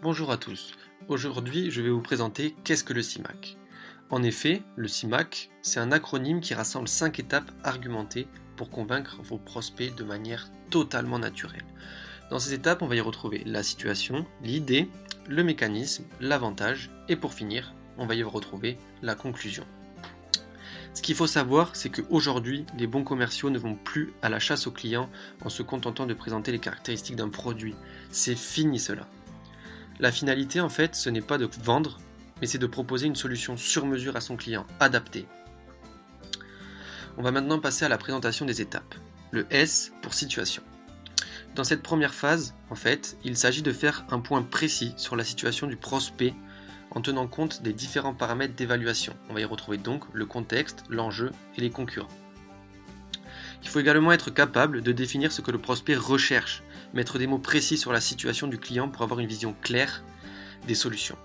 Bonjour à tous, aujourd'hui je vais vous présenter qu'est-ce que le CIMAC. En effet, le CIMAC, c'est un acronyme qui rassemble 5 étapes argumentées pour convaincre vos prospects de manière totalement naturelle. Dans ces étapes, on va y retrouver la situation, l'idée, le mécanisme, l'avantage et pour finir, on va y retrouver la conclusion. Ce qu'il faut savoir, c'est qu'aujourd'hui, les bons commerciaux ne vont plus à la chasse aux clients en se contentant de présenter les caractéristiques d'un produit. C'est fini cela. La finalité, en fait, ce n'est pas de vendre, mais c'est de proposer une solution sur mesure à son client, adaptée. On va maintenant passer à la présentation des étapes. Le S pour situation. Dans cette première phase, en fait, il s'agit de faire un point précis sur la situation du prospect en tenant compte des différents paramètres d'évaluation. On va y retrouver donc le contexte, l'enjeu et les concurrents. Il faut également être capable de définir ce que le prospect recherche, mettre des mots précis sur la situation du client pour avoir une vision claire des solutions.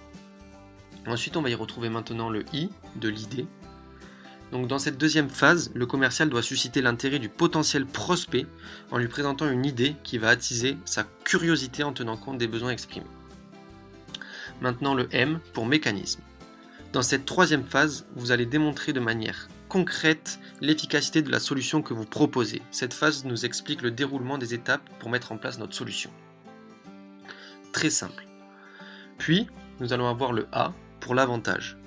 Ensuite, on va y retrouver maintenant le I de l'idée. Donc dans cette deuxième phase, le commercial doit susciter l'intérêt du potentiel prospect en lui présentant une idée qui va attiser sa curiosité en tenant compte des besoins exprimés. Maintenant le M pour mécanisme. Dans cette troisième phase, vous allez démontrer de manière concrète l'efficacité de la solution que vous proposez. Cette phase nous explique le déroulement des étapes pour mettre en place notre solution. Très simple. Puis, nous allons avoir le A pour l'avantage.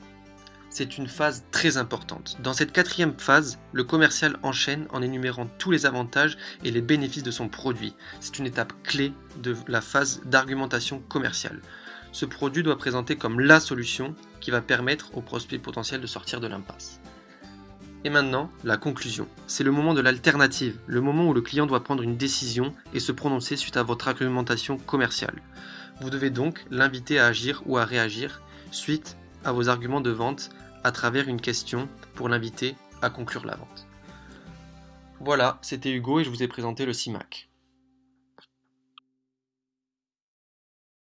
C'est une phase très importante. Dans cette quatrième phase, le commercial enchaîne en énumérant tous les avantages et les bénéfices de son produit. C'est une étape clé de la phase d'argumentation commerciale. Ce produit doit présenter comme la solution qui va permettre au prospect potentiel de sortir de l'impasse. Et maintenant, la conclusion. C'est le moment de l'alternative, le moment où le client doit prendre une décision et se prononcer suite à votre argumentation commerciale. Vous devez donc l'inviter à agir ou à réagir suite à vos arguments de vente à travers une question pour l'inviter à conclure la vente. Voilà, c'était Hugo et je vous ai présenté le CIMAC.